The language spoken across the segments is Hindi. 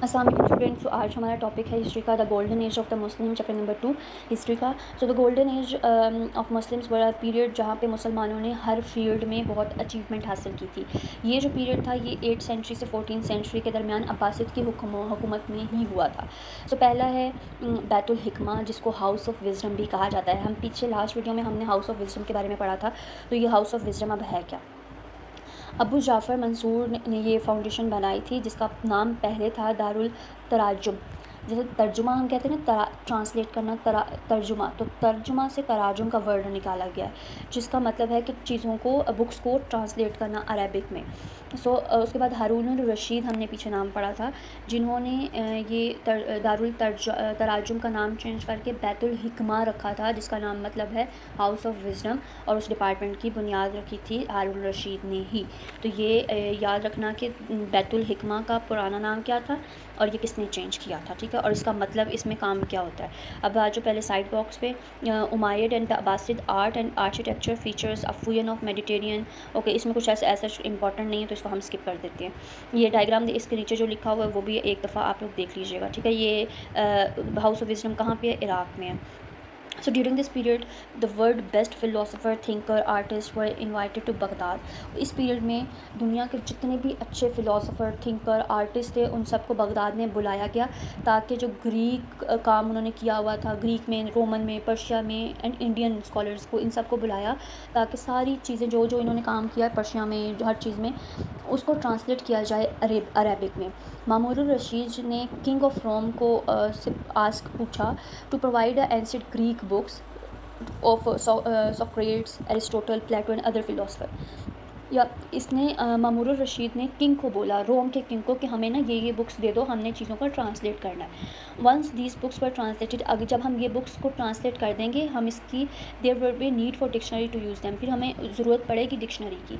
अस्सलाम वालेकुम स्टूडेंट्स। तो आज हमारा टॉपिक है हिस्ट्री का, the golden age of the Muslim, chapter number 2 history का। So the golden age of Muslims बड़ा पीरियड जहाँ पे मुसलमानों ने हर फील्ड में बहुत अचीवमेंट हासिल की थी। ये जो पीरियड था ये 8th सेंचुरी से 14th सेंचुरी के दरमियान अब्बासिद की हुकूमत में ही हुआ था। सो पहला है बैतुल हिकमा, जिसको हाउस ऑफ विजडम भी कहा जाता है। हम पीछे लास्ट वीडियो में हमने हाउस ऑफ विजडम के बारे में पढ़ा था, तो ये हाउस ऑफ विजडम अब है क्या। अबू जाफ़र मंसूर ने ये फाउंडेशन बनाई थी, जिसका नाम पहले था दारुल तराजुम। जैसे तर्जुमा हम कहते हैं ना, ट्रांसलेट करना, तर्जुमा, तो तर्जुमा से तराजुम का वर्ड निकाला गया है, जिसका मतलब है कि चीज़ों को, बुक्स को ट्रांसलेट करना अरबिक में। उसके बाद हारून रशीद हमने पीछे नाम पढ़ा था, जिन्होंने ये दारुल तराजुम का नाम चेंज करके बैतुल हिकमा रखा था, जिसका नाम मतलब है हाउस ऑफ विजडम, और उस डिपार्टमेंट की बुनियाद रखी थी हारून रशीद ने ही। तो ये याद रखना कि बैतुल हिकमा का पुराना नाम क्या था और ये किसने चेंज किया था, ठीक है, और इसका मतलब इसमें काम क्या होता है। अब आज जो पहले साइड बॉक्स पे Umayyad and the Abbasid art and architecture features अफूयन ऑफ मेडिटेरियन, ओके, इसमें कुछ ऐसा इंपॉर्टेंट नहीं है, तो इसको हम स्किप कर देते हैं। ये डायग्राम इसके नीचे जो लिखा हुआ है वो भी एक दफ़ा आप लोग देख लीजिएगा, ठीक है। ये हाउस ऑफ विजडम कहाँ पे है, इराक़ में है। So during this period, the world best philosopher, thinker, artists were invited to Baghdad. इस पीरियड में दुनिया के जितने भी अच्छे फ़िलासफ़र, थिंकर, आर्टिस्ट थे, उन सबको बगदाद में बुलाया गया, ताकि जो ग्रीक काम उन्होंने किया हुआ था, ग्रीक में, रोमन में, पर्शिया में, एंड इंडियन स्कॉलर्स को, इन सबको बुलाया, ताकि सारी चीज़ें जो जो इन्होंने काम किया है पर्शिया में, हर चीज़ में, उसको ट्रांसलेट किया जाए अरेबिक में। मामूर रशीद ने किंग ऑफ रोम को से आस्क पूछा to provide ancient Greek books of Socrates, Aristotle, Plato and other philosopher. या इसने मामूर रशीद ने किंग को बोला, रोम के किंग को, कि हमें ना ये बुक्स दे दो, हमने चीज़ों को ट्रांसलेट करना है। Once these books were translated, अगर जब हम ये बुक्स को ट्रांसलेट कर देंगे, हम इसकी there will be need for dictionary to use them, फिर हमें ज़रूरत पड़ेगी डिक्शनरी की।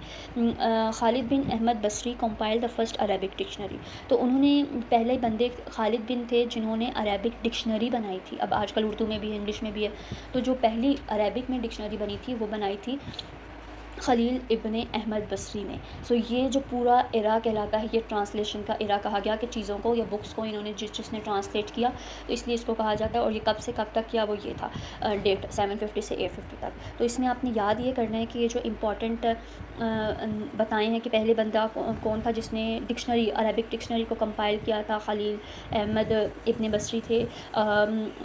Khalid bin Ahmad Basri compile the first Arabic dictionary, तो उन्होंने पहले बंदे खालिद बिन थे जिन्होंने अरेबिक डिक्शनरी बनाई थी। अब आजकल उर्दू में भी है, इंग्लिश में भी है, तो जो पहली अरेबिक में डिक्शनरी बनी थी वो बनाई थी खलील इब्ने अहमद बसरी ने। सो ये जो पूरा इरा कहलाता है, ये ट्रांसलेशन का इरा कहा गया, कि चीज़ों को या बुक्स को इन्होंने जिसने ट्रांसलेट किया, तो इसलिए इसको कहा जाता है। और ये कब से कब तक किया, वो ये था डेट 750 से 850 तक। तो इसमें आपने याद ये करना है कि ये जो इम्पॉर्टेंट बताए हैं कि पहले बंदा कौन था जिसने डिक्शनरी, अरबिक डिक्शनरी को कंपाइल किया था, खलील अहमद इब्ने बसरी थे।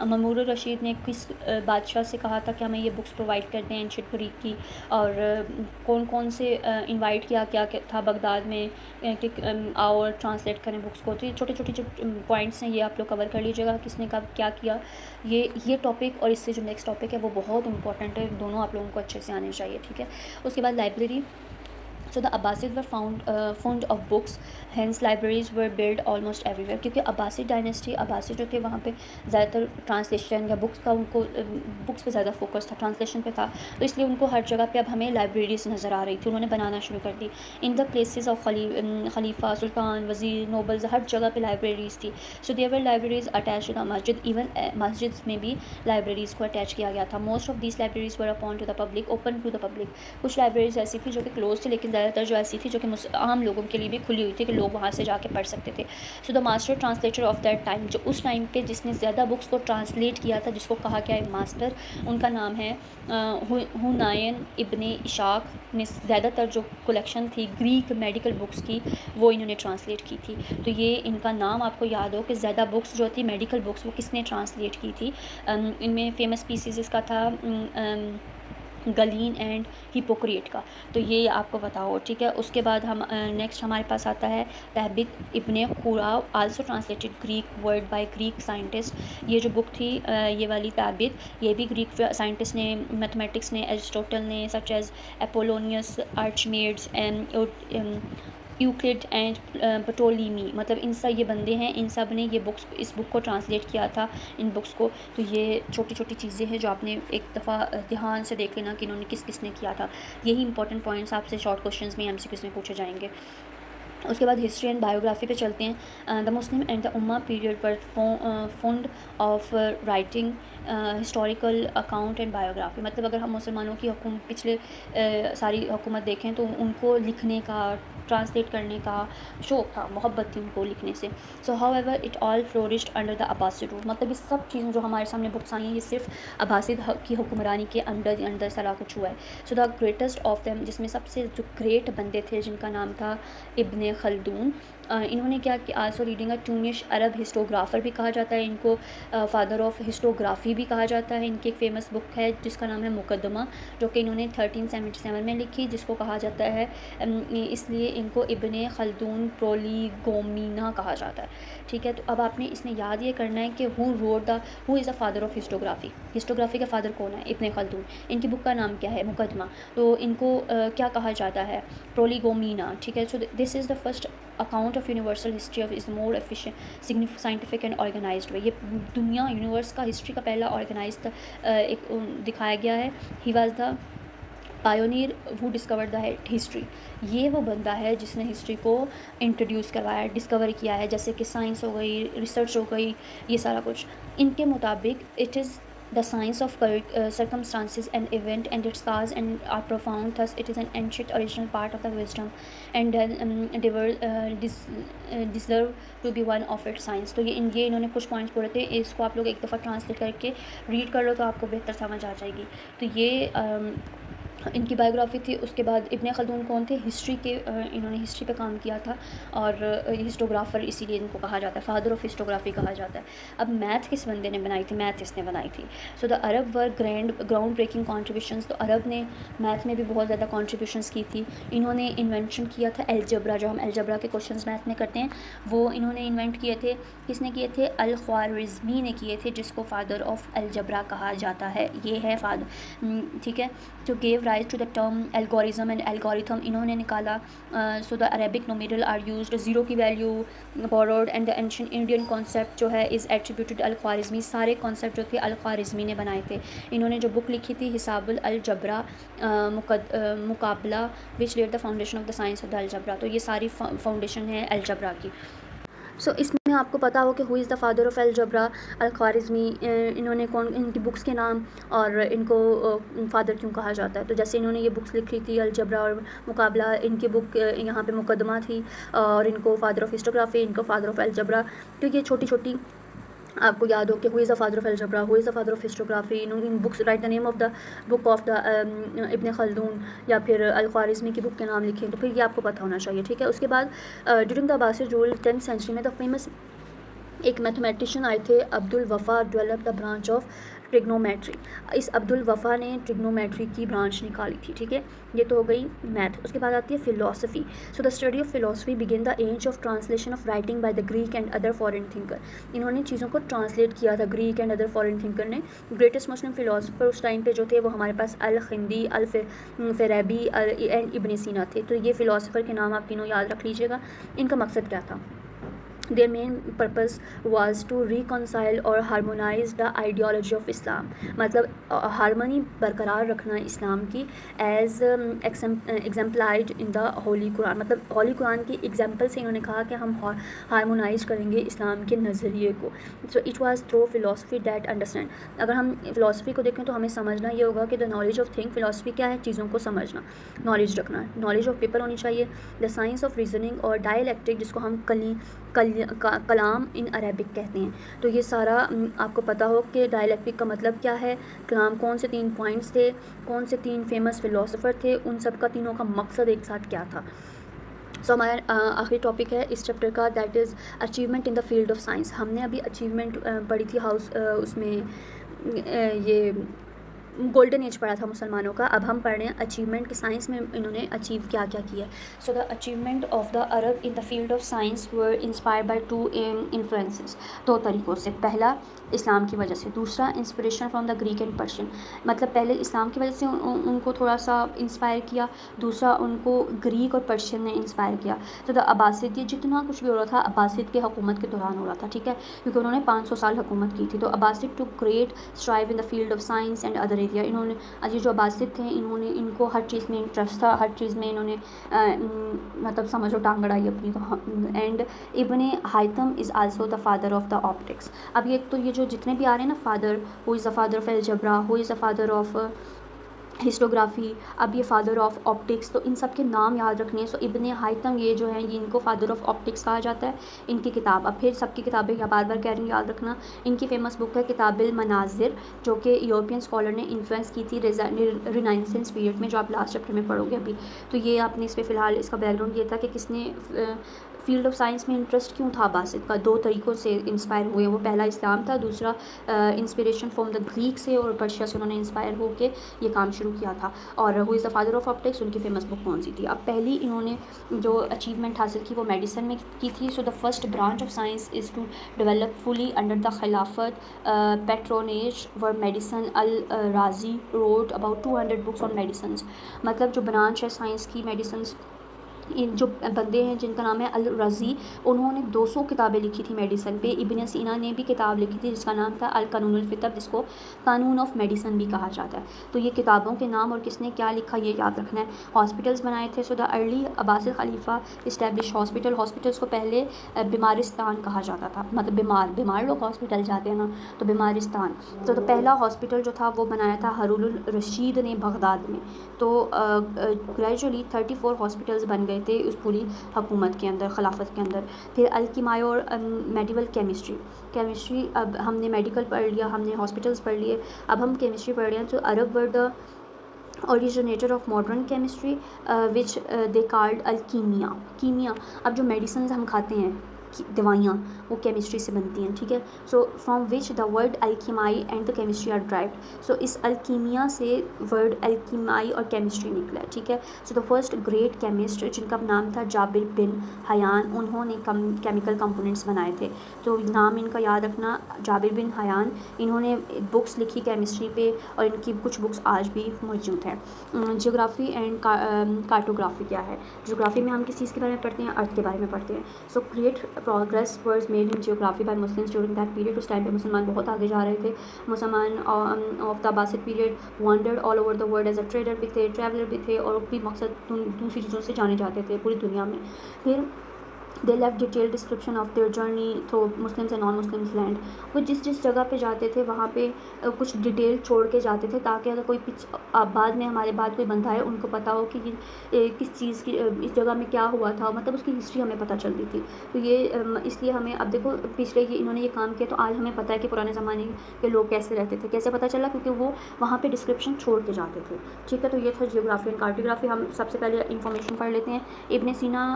मामूर रशीद ने किस बादशाह से कहा था कि हमें ये बुक्स प्रोवाइड कर दें एंशिएंट ग्रीक की, और कौन कौन से इनवाइट किया, क्या क्या था बगदाद में कि आओ और ट्रांसलेट करें बुक्स को। तो ये छोटे छोटे जो पॉइंट्स हैं, ये आप लोग कवर कर लीजिएगा, किसने कब क्या किया। ये टॉपिक और इससे जो नेक्स्ट टॉपिक है वो बहुत इंपॉर्टेंट है, दोनों आप लोगों को अच्छे से आने चाहिए, ठीक है। उसके बाद library. So the Abbasids were fond of books, hence libraries were built almost everywhere, क्योंकि अब्बासिड डायनेस्टी, अब्बासिड जो थे वहाँ पे ज़्यादातर ट्रांसलेशन या बुक्स का, उनको बुक्स पे ज़्यादा फोकस था, ट्रांसलेशन पे था, तो इसलिए उनको हर जगह पे अब हमें लाइब्रेरीज़ नज़र आ रही थी, उन्होंने बनाना शुरू कर दी। इन द प्लेसेस ऑफ खलीफा, सुल्तान, वज़ीर, नोबल्स, हर जगह पे लाइब्रेरीज़ थी। So there were libraries attach to the मस्जिद, इवन मस्जिद में भी लाइब्रेरीज़ को अटैच किया गया था। Most of this libraries were upon to the public, open to the public. कुछ लाइब्रेरीज़ ऐसी थी जो कि क्लोज थी, लेकिन ज़्यादातर जो ऐसी थी जो कि आम लोगों के लिए भी खुली हुई थी, कि लोग वहाँ से जाके पढ़ सकते थे। So the master translator of that time, जो उस टाइम पे जिसने ज़्यादा बुक्स को ट्रांसलेट किया था, जिसको कहा गया है मास्टर, उनका नाम है हुनायन इब्ने इशाक ने ज़्यादातर जो कलेक्शन थी ग्रीक मेडिकल बुक्स की, वो इन्होंने ट्रांसलेट की थी। तो ये इनका नाम आपको याद हो कि ज़्यादा बुक्स जो थी मेडिकल बुक्स, वो किसने ट्रांसलेट की थी। इनमें फेमस पीसीज इसका था गलीन एंड हिपोक्रेट का, तो ये आपको पता हो, ठीक है। उसके बाद हम नेक्स्ट हमारे पास आता है Thabit ibn Qurra, also translated Greek word by Greek scientist. ये जो बुक थी ये वाली तहबित, ये भी ग्रीक साइंटिस्ट ने, मैथमेटिक्स ने, एरिस्टोटल ने, such as Apollonius, Archimedes and Euclid and Ptolemy, मतलब इन सब ये बंदे हैं, इन सब ने ये बुक्स, इस बुक को ट्रांसलेट किया था, इन बुक्स को। तो ये छोटी छोटी चीज़ें हैं जो आपने एक दफ़ा ध्यान से देख लेना कि इन्होंने किस किस ने किया था। यही इंपॉर्टेंट पॉइंट्स आपसे शॉर्ट क्वेश्चंस में एमसीक्यूज़ में पूछे जाएंगे। उसके बाद हिस्ट्री एंड बायोग्राफी पे चलते हैं। The Muslim and the ummah period पर fond of writing historical account and biography, मतलब अगर हम मुसलमानों की पिछले सारी हुकूमत देखें तो उनको लिखने का, ट्रांसलेट करने का शौक़ था, मोहब्बत थी उनको लिखने से। So however it all flourished under the Abbasid rule, मतलब ये सब चीज़ें जो हमारे सामने बुक्स आई हैं ये सिर्फ अब्बासिद की हुक्मरानी के अंदर सारा कुछ हुआ है। So the greatest of them, जिसमें सबसे जो ग्रेट बंदे थे जिनका नाम था इब्ने खल्दून, इन्होंने क्या कि आल्सो रीडिंग अ ट्यूनिश अरब हिस्टोग्राफ़र भी कहा जाता है इनको, फादर ऑफ हिस्टोग्राफ़ी भी कहा जाता है। इनकी एक फ़ेमस बुक है जिसका नाम है मुकदमा, जो कि इन्होंने 1377 में लिखी, जिसको कहा जाता है इसलिए इनको इब्ने खल्दून प्रोलीगोमिना कहा जाता है। ठीक है, तो अब आपने इसमें याद ये करना है कि who is the father of historiography का फ़ादर कौन है? इब्ने खल्दून। इनकी बुक का नाम क्या है? मुकदमा। तो इनको क्या कहा जाता है? प्रोलीगोमिना। ठीक है, so this is the first account of universal history of is more efficient scientific and organised way. ये दुनिया यूनिवर्स का हिस्ट्री का पहला ऑर्गेनाइज एक दिखाया गया है। He was the pioneer who discovered the history. ये वो बंदा है जिसने हिस्ट्री को इंट्रोड्यूस करवाया, डिस्कवर किया है, जैसे कि साइंस हो गई, रिसर्च हो गई, ये सारा कुछ। इनके मुताबिक it is the science of circumstances and event and its cause and are profound, thus it is an ancient original part of the wisdom and deserve to be one of its science। तो ये इन्होंने कुछ पॉइंट्स बोले थे, इसको आप लोग एक दफ़ा ट्रांसलेट करके रीड कर लो तो आपको बेहतर समझ आ जाएगी। तो ये इनकी बायोग्राफी थी। उसके बाद इब्ने खल्दून कौन थे? हिस्ट्री के इन्होंने हिस्ट्री पे काम किया था और हिस्टोग्राफ़र इसीलिए इनको कहा जाता है, फादर ऑफ हिस्टोग्राफी कहा जाता है। अब मैथ किस बंदे ने बनाई थी? मैथ इसने बनाई थी। So the Arab were groundbreaking contributions. तो अरब ने मैथ में भी बहुत ज़्यादा कॉन्ट्रीब्यूशंस की थी। इन्होंने इन्वेंशन किया था अलजबरा, जो हम अलजबरा के क्वेश्चंस मैथ में करते हैं वो इन्होंने इन्वेंट किए थे। किसने किए थे? अल ख्वारिज़मी ने किए थे, जिसको फादर ऑफ अलजबरा कहा जाता है। ये है फादर। ठीक है, जो gave rise to the term algorism and algorithm, इन्होंने निकाला। So the Arabic numeral are used, zero की value borrowed and the ancient Indian concept जो है इज़ एट्रीब्यूटेड अल ख्वारिज़मी। सारे कॉन्सेप्ट जो थे अल ख्वारिज़मी ने बनाए थे। इन्होंने जो बुक लिखी थी हिसाबुल अलजबरा मुकाबला, विच lead the foundation of the science of the algebra. तो ये सारी फाउंडेशन है अलजबरा की। सो इसमें आपको पता हो कि who is the father of algebra? Al Khwarizmi. इन्होंने कौन, इनकी बुक्स के नाम और इनको फ़ादर क्यों कहा जाता है? तो जैसे इन्होंने ये बुक्स लिखी थी अलजबरा और मुकाबला, इनकी बुक यहाँ पे मुकदमा थी और इनको फादर ऑफ हिस्टोग्राफी, इनको फादर ऑफ अलजबरा। तो ये छोटी छोटी आपको याद हो कि who is the father of algebra, who is the father of historiography. In books write the name of the book of the Ibn Khaldun फिर अल ख्वारिज़मी की बुक के नाम लिखें, तो फिर ये आपको पता होना चाहिए। ठीक है, उसके बाद during the Abbasid rule 10th century में द फेमस एक मैथमेटिशियन आए थे Abdul Wafa, develop the branch of trigonometry. इस अब्दुल वफ़ा ने ट्रिग्नोमेट्री की ब्रांच निकाली थी। ठीक है, ये तो हो गई मैथ। उसके बाद आती है philosophy. So the study of philosophy begin the age of translation of writing by the Greek and other foreign thinker. इन्होंने चीज़ों को ट्रांसलेट किया था Greek and other foreign thinker ने। ग्रेटेस्ट मुस्लिम फ़िलासफ़र उस टाइम पे जो थे वो हमारे पास अल खिंदी, अल फ़राबी एंड इब्न सीना थे। तो ये फ़िलासफ़र के नाम आप तीनों याद रख लीजिएगा। इनका मकसद क्या था? Their main purpose was to reconcile or harmonize the ideology of Islam। मतलब हारमोनी बरकरार रखना इस्लाम की as exemplified in the holy Quran. मतलब होली कुरान की एग्जाम्पल से इन्होंने कहा कि हम हारमोनाइज करेंगे इस्लाम के नज़रिए को। So it was through philosophy that understand. अगर हम फ़िलासफ़ी को देखें तो हमें समझना ये होगा कि the knowledge of thing, philosophy क्या है? चीज़ों को समझना, नॉलेज रखना, नॉलेज ऑफ पीपल होनी चाहिए। द साइंस ऑफ रीजनिंग और डायलैक्टिक, जिसको हम कलाम इन अरेबिक कहते हैं। तो ये सारा आपको पता हो कि डायलैक्टिक का मतलब क्या है, कलाम कौन से 3 पॉइंट्स थे, कौन से 3 फेमस फ़िलासफ़र थे, उन सब का तीनों का मकसद एक साथ क्या था। सो हमारा आखिरी टॉपिक है इस चैप्टर का, that is achievement in the field of science. हमने अभी अचीवमेंट पढ़ी थी उसमें ये गोल्डन एज पढ़ा था मुसलमानों का। अब हम पढ़ रहे हैं अचीवमेंट कि साइंस में इन्होंने अचीव क्या क्या किया। So the achievement of the Arab in the field of science were inspired by 2 influences. 2 तरीक़ों से, पहला इस्लाम की वजह से, दूसरा inspiration from the Greek and Persian. मतलब पहले इस्लाम की वजह से उनको थोड़ा सा इंस्पायर किया, दूसरा उनको ग्रीक और पर्शियन ने इंस्पायर किया। तो द अब्बासिद, ये जितना कुछ भी हो रहा था अब्बासिद के हुकूमत के दौरान हो रहा था। ठीक है, क्योंकि उन्होंने 500 साल हुकूमत की थी। तो Abbasid to great strive in the field of science and other area. इन्होंने ये जो अब्बासिद थे इनको हर चीज़ में इंटरेस्ट था, हर चीज़ में इन्होंने मतलब समझो टांग अड़ाई अपनी। तो and ibn Haytham is also the father of the optics. अब ये तो ये जो जितने भी आ रहे हैं ना father, who is the father of algebra, who is the father of histography. अब ये फ़ादर ऑफ़ ऑप्टिक्स, तो इन सब के नाम याद रखने हैं। सो इब्ने हैथम ये जो हैं, ये इनको फ़ादर ऑफ़ ऑप्टिक्स कहा जाता है। इनकी किताब, अब फिर सबकी किताबें या बार बार कह रही हूँ याद रखना। इनकी फ़ेमस बुक है किताबुल मनाज़िर, जो कि यूरोपियन स्कॉलर ने इन्फ्लुएंस की थी रिनाइंसेंस पीरियड में, जो आप लास्ट चैप्टर में पढ़ोगे अभी। तो ये आपने इस पर फ़िलहाल इसका बैकग्राउंड ये था कि किसने फील्ड ऑफ साइंस में इंटरेस्ट क्यों था बासित का। दो तरीक़ों से इंस्पायर हुए वो, पहला इस्लाम था, दूसरा इंस्पिरेशन फ्रॉम द ग्रीक से और पर्शिया से उन्होंने इंस्पायर होकर ये काम शुरू किया था। और who is the father of optics, उनकी फेमस बुक कौन सी थी। अब पहली इन्होंने जो अचीवमेंट हासिल की वो मेडिसिन में की थी। So the first branch of science is to develop fully under the खिलाफत patronage were medicine Al Razi wrote about 200 books on medicine. मतलब जो ब्रांच है साइंस की मेडिसिन, इन जो बंदे हैं जिनका नाम है अल रज़ी, उन्होंने 200 किताबें लिखी थी मेडिसन पे। इब्न सीना ने भी किताब लिखी थी जिसका नाम था अल कानूनुल फितर, जिसको कानून ऑफ मेडिसन भी कहा जाता है। तो ये किताबों के नाम और किसने क्या लिखा ये याद रखना है। हॉस्पिटल्स बनाए थे। So the early Abbasid Khalifa establish hospital. Hospitals को पहले बीमारिस्तान कहा जाता था, मतलब बीमार लोग हॉस्पिटल जाते हैं ना, तो बीमारिस्तान। तो पहला हॉस्पिटल जो था वो बनाया था हारून रशीद ने बगदाद में। तो ग्रेजुअली 34 हॉस्पिटल्स बन गए थे उस पूरी हुकूमत के अंदर, खिलाफत के अंदर। फिर अलकीमाई और मेडिकल केमिस्ट्री, अब हमने मेडिकल पढ़ लिया, हमने हॉस्पिटल्स पढ़ लिए, अब हम केमिस्ट्री पढ़ रहे हैं। तो Arab were the originator of modern chemistry which they called कीमिया। अब जो मेडिसिन हम खाते हैं, दवाइयाँ, वो केमिस्ट्री से बनती हैं, ठीक है। So from which the word alchemy and the chemistry are derived. So इस अल्कीमिया से वर्ड अल्कीमाई और केमिस्ट्री निकला है, ठीक है। सो द फर्स्ट ग्रेट केमिस्ट जिनका नाम था जाबिर बिन हयान, उन्होंने केमिकल कंपोनेंट्स बनाए थे। तो नाम इनका याद रखना, जाबिर बिन हयान। इन्होंने बुक्स लिखी केमिस्ट्री पे और इनकी कुछ बुक्स आज भी मौजूद हैं। जियोग्राफी एंड कार्टोग्राफी क्या है। जियोग्राफी में हम किस चीज़ के बारे में पढ़ते हैं, अर्थ के बारे में पढ़ते हैं। So great progress was made in geography by Muslims during that period. उस टाइम पे मुसलमान बहुत आगे जा रहे थे। मुसलमान of the Abbasid period wandered all over the world as a trader भी थे, ट्रैवलर भी थे, और भी मकसद दूसरी चीज़ों से जाने जाते थे पूरी दुनिया में। फिर they left detail description of their journey through Muslims and non Muslims land. वो जिस जिस जगह पे जाते थे वहाँ पे कुछ डिटेल छोड़ के जाते थे, ताकि अगर कोई बाद में हमारे बाद कोई बंदा है उनको पता हो कि किस चीज़ की इस जगह में क्या हुआ था, मतलब उसकी हिस्ट्री हमें पता चलती थी। तो ये इसलिए हमें अब देखो पिछले इन्होंने ये काम किया, तो आज हमें पता है कि पुराने ज़माने के लोग कैसे रहते थे। कैसे पता चला, क्योंकि वो वहाँ पर डिस्क्रिप्शन छोड़ के जाते थे, ठीक है। तो ये था जियोग्राफी एंड कार्टोग्राफी। हम सबसे पहले इंफॉर्मेशन पढ़ लेते हैं। इब्न सीना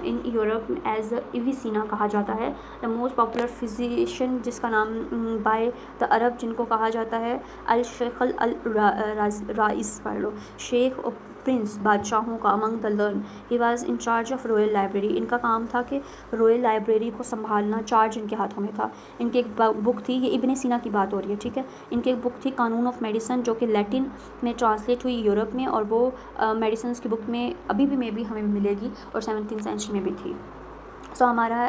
इन यूरोप एज एविसेना कहा जाता है। द मोस्ट पॉपुलर फिजिशियन जिसका नाम बाय द अरब जिनको कहा जाता है अल शेख अल राइस, पढ़ लो, शेख प्रिंस बादशाहों का among the learn. He was in charge of royal library. इनका काम था कि रॉयल लाइब्रेरी को संभालना, चार्ज इनके हाथों में था। इनकी एक बुक थी, ये इब्न सीना की बात हो रही है, ठीक है। इनकी एक बुक थी कानून ऑफ मेडिसिन, जो कि लैटिन में ट्रांसलेट हुई यूरोप में, और वो मेडिसिन की बुक में अभी भी मे बी हमें मिलेगी, और 17th सेंचुरी में भी थी। सो हमारा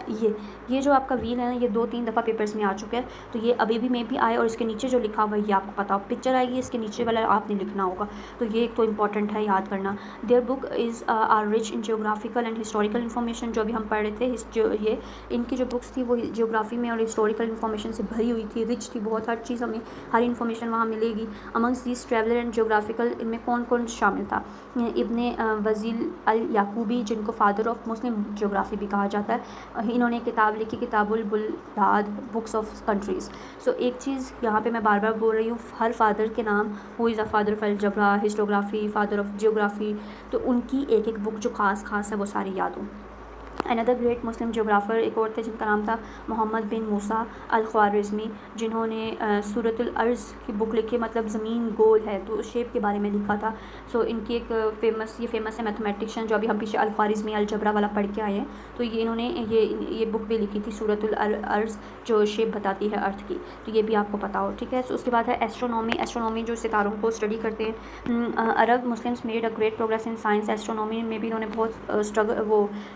ये जो आपका व्हील है ना, ये 2-3 दफ़ा पेपर्स में आ चुका है। तो ये अभी भी मे भी आए, और इसके नीचे जो लिखा हुआ है ये आपको पता हो, पिक्चर आएगी, इसके नीचे वाला आपने लिखना होगा। तो ये एक तो इंपॉर्टेंट है याद करना। Their book is are rich in geographical and historical information. जो भी हम पढ़ रहे थे, ये इनकी जो बुक्स थी वो जियोग्राफी में और हिस्टोरिकल इन्फॉर्मेशन से भरी हुई थी, रिच थी बहुत, हर चीज़ हमें हर इन्फॉर्मेशन वहाँ मिलेगी। Amongst this traveller and geographical, इनमें कौन कौन शामिल था। इब्ने वज़ील अल याकूबी, जिनको फादर ऑफ मुस्लिम जियोग्राफी भी कहा जाता है, इन्होंने किताब लिखी किताबुल बुलदाद, बुक्स ऑफ कंट्रीज़। सो एक चीज़ यहाँ पे मैं बार बार बोल रही हूँ, हर फादर के नाम, who is the father of algebra, historiography, father of geography, तो उनकी एक एक बुक जो खास है वो सारी याद हो। अनदर ग्रेट मुस्लिम जियोग्राफ़र एक और थे जिनका नाम था मोहम्मद बिन मूसा अल ख्वारिज़मी, जिन्होंने सूरतुल अर्ज़ की बुक लिखी, मतलब ज़मीन गोल है तो शेप के बारे में लिखा था। सो इनकी एक फेमस है मैथमेटिशियन, जो अभी हम पीछे अल ख्वारिज़मी अलजबरा वाला पढ़ के आए हैं। तो ये इन्होंने ये बुक भी लिखी थी सूरतुल अर्ज़, जो शेप बताती है अर्थ की। तो ये भी आपको पता हो, ठीक है। सो उसके बाद है एस्ट्रोनॉमी जो सितारों को स्टडी करते हैं। Arab Muslims made a great progress in science. Astronomy में भी इन्होंने बहुत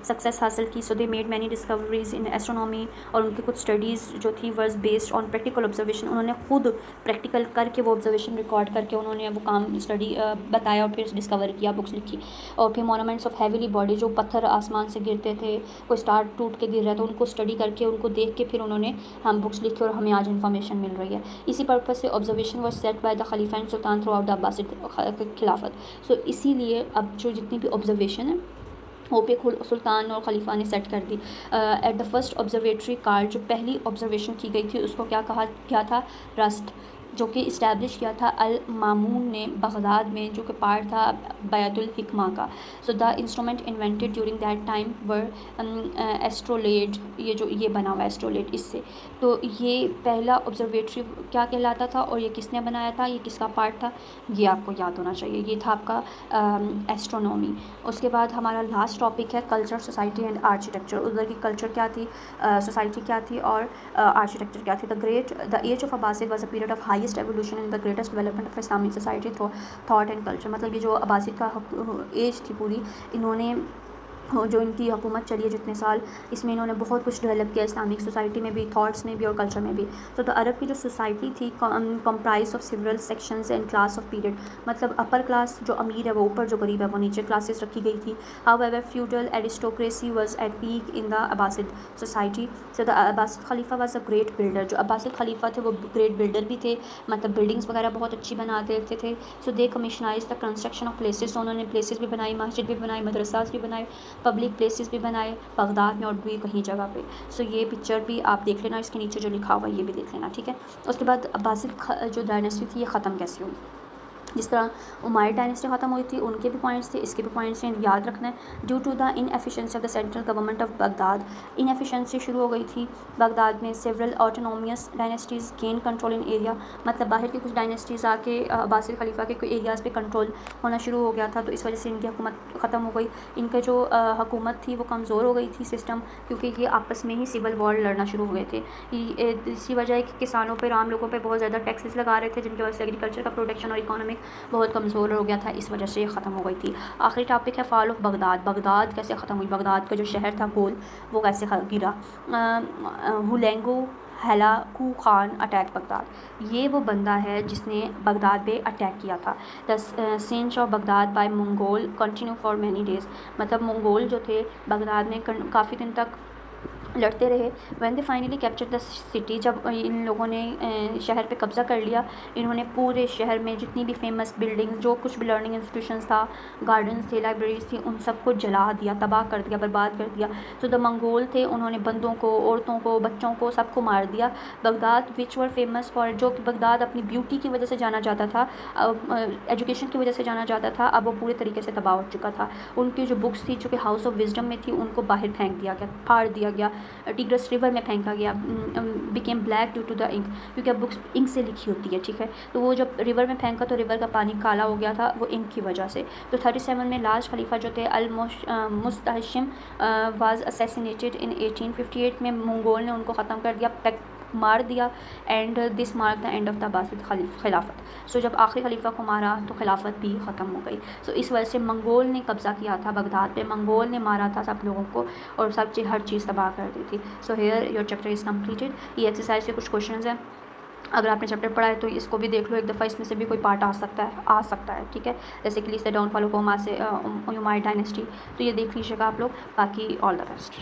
सक्सेस हासिल हासिल की। So they made many discoveries in astronomy, और उनकी कुछ स्टडीज़ जो थी were based on practical observation. उन्होंने खुद प्रैक्टिकल करके वो ऑब्जर्वेशन रिकॉर्ड करके उन्होंने वो काम स्टडी बताया और फिर डिस्कवर किया, बुक्स लिखी। और फिर मोनूमेंट्स ऑफ हैवीली बॉडी, जो पत्थर आसमान से गिरते थे, कोई स्टार टूट के गिर रहा है तो उनको स्टडी करके उनको देख के फिर उन्होंने हम बुक्स लिखी और हमें आज इन्फॉर्मेशन मिल रही है। इसी पर्पज़ से observation was set by the खलीफा and sultan throughout the Abbasid खिलाफत। सो इसीलिए अब जो जितनी भी ऑब्जर्वेशन है वो पे सुल्तान और खलीफा ने सेट कर दी। At the first observatory card, जो पहली ऑब्जर्वेशन की गई थी उसको क्या कहा गया था, रस्ट, जो कि इस्टेब्लिश किया था अल मामून ने बगदाद में, जो कि पार्ट था बैतुल हिकमा का। So the instrument invented during that time were astrolabe, ये बना हुआ एस्ट्रोलेट इससे। तो ये पहला ऑब्जर्वेटरी क्या कहलाता था और ये किसने बनाया था, ये किसका पार्ट था, ये आपको याद होना चाहिए। ये था आपका एस्ट्रोनॉमी। उसके बाद हमारा लास्ट टॉपिक है कल्चर, सोसाइटी एंड आर्किटेक्चर। उधर की कल्चर क्या थी, सोसाइटी क्या थी और आर्किटेक्चर क्या थी। The age of Abbasid was a period of highest evolution in the greatest development of Islamic society through thought and culture. मतलब ये जो अब्बासिद का एज थी पूरी, इन्होंने जो इनकी हुकूमत चली है जितने साल, इसमें इन्होंने बहुत कुछ डेवलप किया इस्लामिक सोसाइटी में भी, थॉट्स में भी और कल्चर में भी। तो अरब की जो सोसाइटी थी comprise of several sections and class of period, मतलब अपर क्लास जो अमीर है वो ऊपर, जो गरीब है वो नीचे, क्लासेस रखी गई थी। However feudal aristocracy was at peak in the Abbasid society. So the Abbasid Khalifa was a great builder. जो अब्बासिद खलीफा थे वो ग्रेट बिल्डर भी थे, मतलब बिल्डिंग्स वगैरह बहुत अच्छी बना देते थे। सो दे कमिशनाइज द कंस्ट्रक्शन ऑफ प्लेसेस, उन्होंने प्लेसेस भी बनाई, मस्जिद भी बनाई, मदरसास भी बनाए, पब्लिक प्लेसेस भी बनाए बगदाद में और भी कहीं जगह पे। सो ये पिक्चर भी आप देख लेना, इसके नीचे जो लिखा हुआ है ये भी देख लेना, ठीक है। उसके बाद अब्बासिद जो डायनेस्टी थी ये ख़त्म कैसे हुई, जिस तरह उमायद डायनेस्टी ख़त्म हुई थी, उनके भी पॉइंट्स थे, इसके भी पॉइंट्स हैं, याद रखना है। Due to the inefficiency of the central government of Baghdad, inefficiency शुरू हो गई थी बगदाद में। Several autonomous dynasties gain control in area, मतलब बाहर की कुछ डायनेस्टीज़ आके अब्बासिद खलीफा के कोई एरियाज़ पे कंट्रोल होना शुरू हो गया था, तो इस वजह से इनकी हुकूमत ख़त्म हो गई। इनका जो हुकूमत थी वो कमज़ोर हो गई थी सिस्टम, क्योंकि ये आपस में ही सिविल वॉर लड़ना शुरू हो गए थे। इसी वजह है कि किसानों पर, आम लोगों पर बहुत ज़्यादा टैक्सेस लगा रहे थे, जिनकी वजह से एग्रीकल्चर का प्रोडक्शन और इकोनॉमिक बहुत कमज़ोर हो गया था, इस वजह से ये ख़त्म हो गई थी। आखिरी टॉपिक है फॉल ऑफ बगदाद। बगदाद कैसे ख़त्म हुई, बगदाद का जो शहर था गोल वो कैसे गिरा। हुलैंगो हलाकू खान अटैक बगदाद, ये वो बंदा है जिसने बगदाद पे अटैक किया था। द सिंज of Baghdad by Mongol continue for many days, मतलब मंगोल जो थे बगदाद में काफ़ी दिन तक लड़ते रहे। When they finally capture the city, जब इन लोगों ने शहर पे कब्ज़ा कर लिया, इन्होंने पूरे शहर में जितनी भी फेमस बिल्डिंग, जो कुछ भी लर्निंग इंस्टीट्यूशंस था, गार्डन्स थे, लाइब्रेरीज थी, उन सबको जला दिया, तबाह कर दिया, बर्बाद कर दिया। तो द मंगोल थे, उन्होंने बंदों को, औरतों को, बच्चों को, सबको मार दिया। Baghdad which were famous for, जो कि बगदाद अपनी ब्यूटी की वजह से जाना जाता था, एजुकेशन की वजह से जाना जाता था, अब वो पूरे तरीके से तबाह हो चुका था। उनकी जो बुक्स थी जो कि हाउस ऑफ विजडम में थी, उनको बाहर फेंक दिया गया, फाड़ दिया गया, टिग्रस रिवर में फेंका गया। Became black due to the ink, क्योंकि अब बुक्स इंक से लिखी होती है, ठीक है। तो वो जब रिवर में फेंका तो रिवर का पानी काला हो गया था, वो इंक की वजह से। तो 37 में लास्ट खलीफा जो थे अल मुस्तहशिम वाज असैसिनेटेड इन 1858 में मंगोल ने उनको ख़त्म कर दिया, मार दिया। And this mark the end of the Abbasid खिलाफत। सो जब आखिरी खलीफा को मारा तो खिलाफत भी ख़त्म हो गई। सो इस वजह से मंगोल ने कब्ज़ा किया था बगदाद पे, मंगोल ने मारा था सब लोगों को और हर चीज़ तबाह कर दी थी। So here your chapter is completed. ये एक्सरसाइज के कुछ क्वेश्चन हैं, अगर आपने चैप्टर पढ़ा है तो इसको भी देख लो एक दफ़ा, इसमें से भी कोई पार्ट आ सकता है, ठीक है। जैसे कि list the downfall of Umayyad dynasty, तो ये देख लीजिएगा आप लोग। बाकी ऑल द बेस्ट।